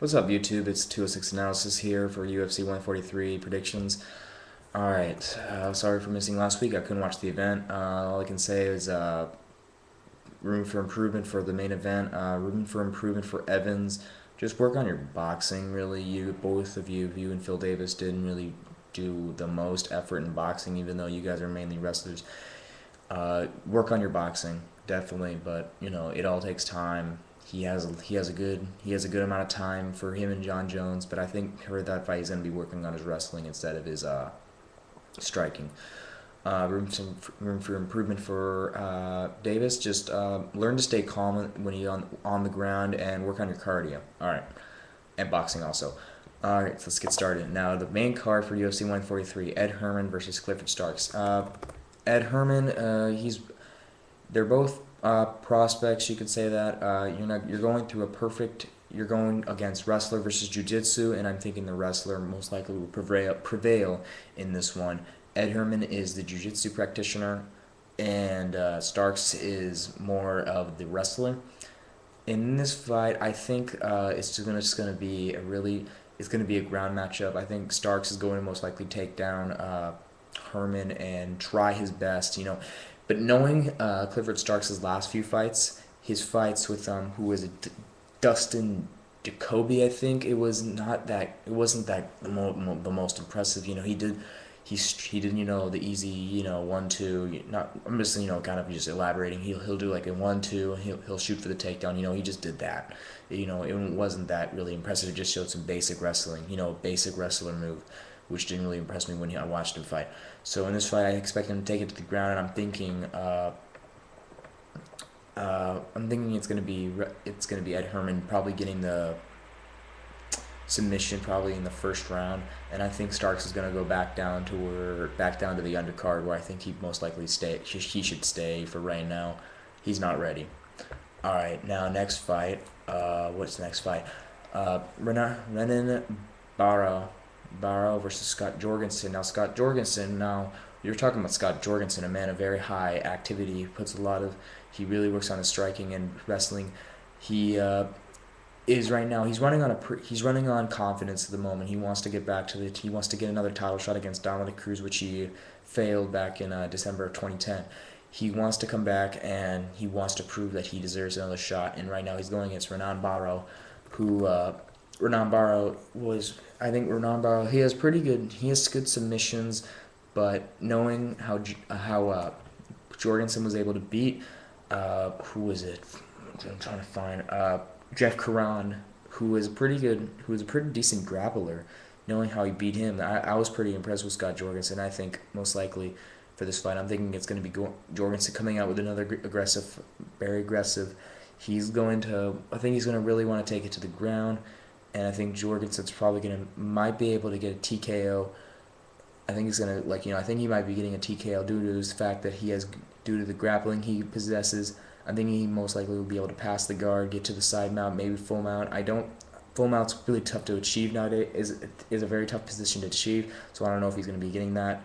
What's up, YouTube? It's 206 Analysis here for UFC 143 predictions. Alright, sorry for missing last week. I couldn't watch the event. All I can say is room for improvement for the main event, room for improvement for Evans. Just work on your boxing, really. Both of you and Phil Davis didn't really do the most effort in boxing, even though you guys are mainly wrestlers. Work on your boxing, definitely, but it all takes time. He has a good amount of time for him and John Jones, but I think for that fight he's gonna be working on his wrestling instead of his striking. Room for improvement for Davis. Just learn to stay calm when he's on the ground and work on your cardio. All right, and boxing also. All right, so let's get started. Now the main card for UFC 143: Ed Herman versus Clifford Starks. Ed Herman, they're both prospects. You could say that you're going through a perfect. You're going against wrestler versus jiu-jitsu, and I'm thinking the wrestler most likely will prevail in this one. Ed Herman is the jiu-jitsu practitioner, and Starks is more of the wrestler. In this fight, I think it's just gonna be it's gonna be a ground matchup. I think Starks is going to most likely take down Herman and try his best, But knowing Clifford Starks' last few fights, his fights with who was it, Dustin Jacoby, I think it wasn't that the most impressive. He did the easy 1-2. Not I'm just kind of just elaborating. He'll do like a 1-2. He'll shoot for the takedown. He just did that. It wasn't that really impressive. It just showed some basic wrestling. Basic wrestler move, which didn't really impress me when I watched him fight. So in this fight, I expect him to take it to the ground, and I'm thinking it's gonna be Ed Herman probably getting the submission probably in the first round, and I think Starks is gonna go back down to the undercard where I think he most likely he should stay for right now. He's not ready. All right, now next fight. What's the next fight? Renan Barrow versus Scott Jorgensen. Now Scott Jorgensen. Now you're talking about Scott Jorgensen, a man of very high activity. He really works on his striking and wrestling. He is right now. He's running on confidence at the moment. He wants to get back to He wants to get another title shot against Dominic Cruz, which he failed back in December of 2010. He wants to come back and he wants to prove that he deserves another shot. And right now he's going against Renan Barrow, who Renan Barrow was. I think Renan Barrow. He has pretty good. He has good submissions, but knowing how Jorgensen was able to beat who was it? I'm trying to find Jeff Karan, who is pretty good, who is a pretty decent grappler. Knowing how he beat him, I was pretty impressed with Scott Jorgensen. I think most likely for this fight, I'm thinking it's going to be Jorgensen coming out with another aggressive, very aggressive. I think he's going to really want to take it to the ground, and I think Jorgensen's probably might be able to get a TKO. I think he's gonna I think he might be getting a TKO due to his fact that due to the grappling he possesses. I think he most likely will be able to pass the guard, get to the side mount, maybe full mount. Full mount's really tough to achieve nowadays. Is a very tough position to achieve. So I don't know if he's gonna be getting that.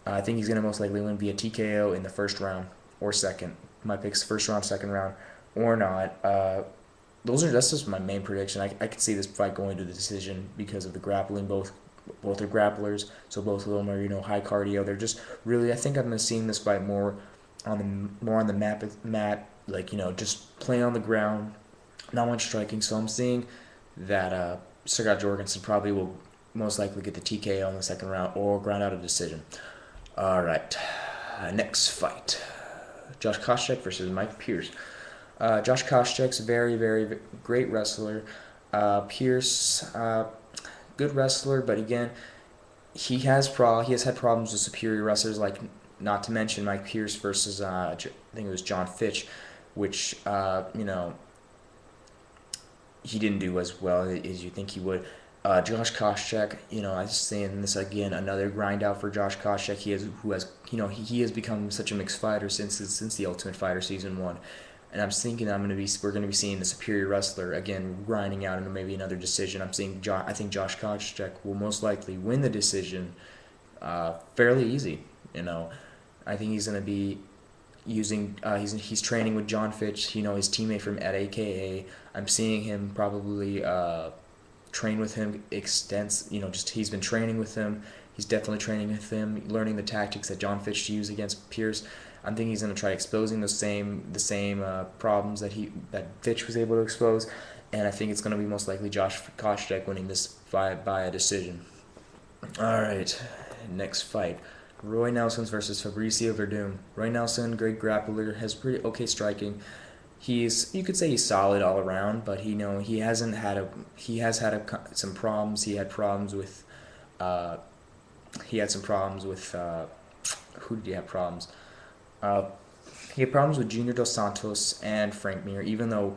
I think he's gonna most likely win via TKO in the first round or second. My pick's first round, second round, or not. That's just my main prediction. I could see this fight going to the decision because of the grappling. Both are grapplers, so both of them are high cardio. They're just really. I think I'm seeing this fight more on the mat, just playing on the ground, not much striking. So I'm seeing that Scott Jorgensen probably will most likely get the TKO in the second round or ground out a decision. All right, next fight: Josh Koscheck versus Mike Pierce. Josh Koscheck's a very, very great wrestler. Pierce, good wrestler, but again, he has had problems with superior wrestlers, like not to mention Mike Pierce versus I think it was John Fitch, which he didn't do as well as you think he would. Josh Koscheck, I was saying this again, another grind out for Josh Koscheck. He has become such a mixed fighter since the Ultimate Fighter Season 1. And I'm thinking we're gonna be seeing the superior wrestler again grinding out into maybe another decision. I think Josh Koscheck will most likely win the decision, fairly easy. I think he's gonna be using he's training with John Fitch, his teammate from at AKA. I'm seeing him probably trained with him just he's been training with him. He's definitely training with him, learning the tactics that John Fitch used against Pierce. I'm thinking he's going to try exposing the same problems that Fitch was able to expose, and I think it's going to be most likely Josh Koscheck winning this fight by a decision. All right, next fight. Roy Nelson's versus Fabricio Verdum. Roy Nelson, great grappler, has pretty okay striking. You could say he's solid all around, but he has had some problems. He had some problems with who did he have problems? Uh, he had problems with Junior Dos Santos and Frank Mir. Even though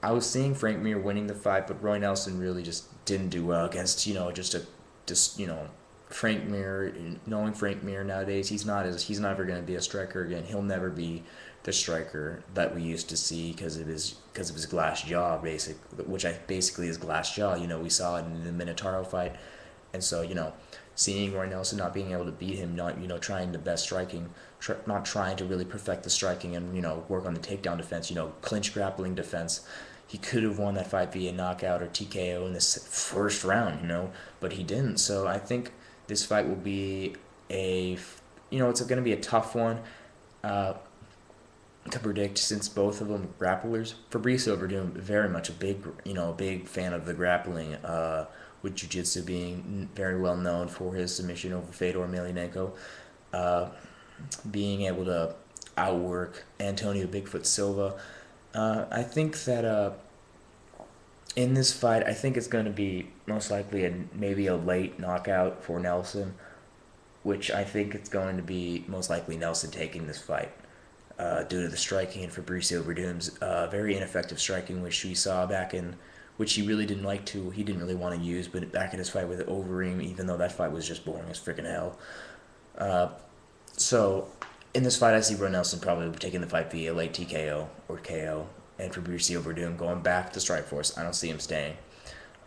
I was seeing Frank Mir winning the fight, but Roy Nelson really just didn't do well against Frank Mir. Knowing Frank Mir nowadays, he's never going to be a striker again. He'll never be the striker that we used to see because of his glass jaw, basically his glass jaw. We saw it in the Minotauro fight, and so seeing Roy Nelson not being able to beat him, not trying the best striking, not trying to really perfect the striking and work on the takedown defense, clinch grappling defense. He could have won that fight via knockout or TKO in the first round, but he didn't. So I think this fight will be it's going to be a tough one to predict since both of them are grapplers. Fabricio Verdum, very much a big fan of the grappling, with jiu-jitsu being very well known for his submission over Fedor Emelianenko, being able to outwork Antonio Bigfoot Silva. I think that in this fight, I think it's going to be most likely maybe a late knockout for Nelson, which I think it's going to be most likely Nelson taking this fight due to the striking and Fabricio Verdum's very ineffective striking, which we saw which he really didn't he didn't really want to use, but back in his fight with Overeem, even though that fight was just boring as freaking hell. So in this fight, I see Roy Nelson probably taking the fight via late TKO or KO, and Fabricio Verdum going back to Strikeforce. I don't see him staying.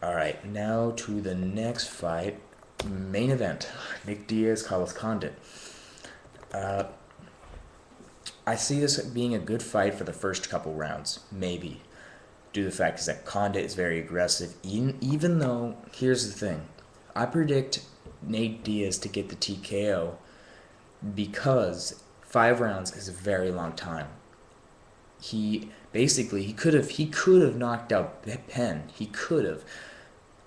All right, now to the next fight, main event: Nick Diaz, Carlos Condit. I see this being a good fight for the first couple rounds, maybe, due to the fact is that Condit is very aggressive. Even though, here's the thing, I predict Nate Diaz to get the TKO because 5 rounds is a very long time. He could have knocked out Penn. He could have.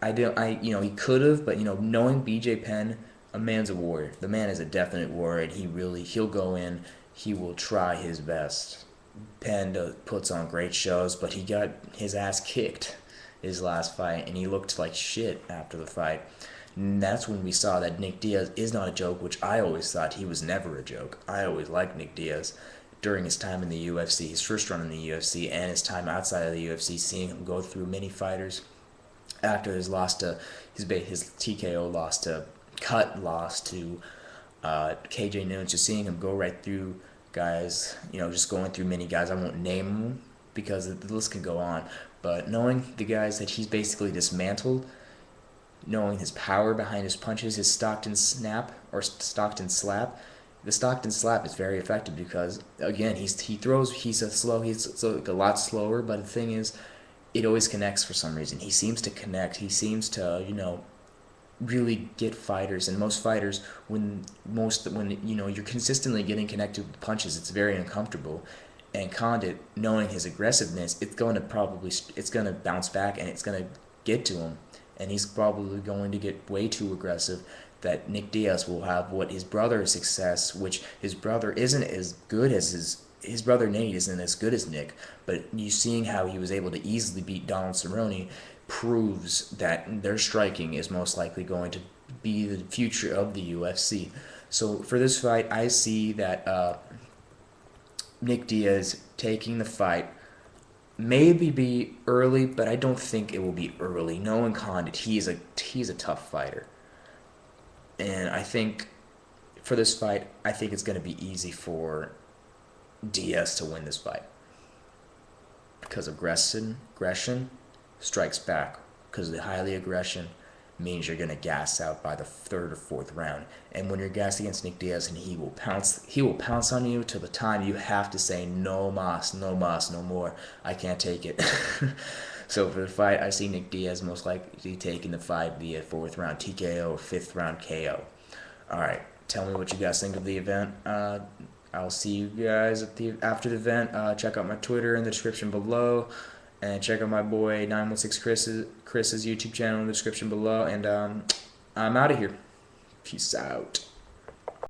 He could have, but knowing BJ Penn, a man's a warrior. The man is a definite warrior, and he'll go in. He will try his best. Penn puts on great shows, but he got his ass kicked his last fight, and he looked like shit after the fight. And that's when we saw that Nick Diaz is not a joke, which I always thought he was never a joke. I always liked Nick Diaz during his time in the UFC, his first run in the UFC, and his time outside of the UFC, seeing him go through many fighters after his TKO loss to KJ Noons, just seeing him go right through guys, just going through many guys. I won't name them because the list can go on, but knowing the guys that he's basically dismantled, knowing his power behind his punches, his Stockton snap or Stockton slap. The Stockton slap is very effective because again he's a lot slower, but the thing is, it always connects for some reason. He seems to connect. He seems to really get fighters, and most fighters when you're consistently getting connected with punches, it's very uncomfortable. And Condit, knowing his aggressiveness, it's going to bounce back and it's going to get to him, and he's probably going to get way too aggressive. That Nick Diaz will have what his brother's success, which his brother isn't as good as his brother Nate isn't as good as Nick, but you seeing how he was able to easily beat Donald Cerrone proves that their striking is most likely going to be the future of the UFC. So for this fight, I see that Nick Diaz taking the fight, maybe be early, but I don't think it will be early. Knowing Condit, he's a tough fighter. And I think for this fight, I think it's going to be easy for Diaz to win this fight. Because aggression strikes back. Because the highly aggression means you're going to gas out by the 3rd or 4th round. And when you're gassed against Nick Diaz, and he will pounce on you till the time you have to say no mas, no more. I can't take it. So for the fight, I see Nick Diaz most likely taking the fight via fourth round TKO or fifth round KO. All right, tell me what you guys think of the event. I'll see you guys after the event. Check out my Twitter in the description below, and check out my boy 916 Chris's YouTube channel in the description below. And I'm out of here. Peace out.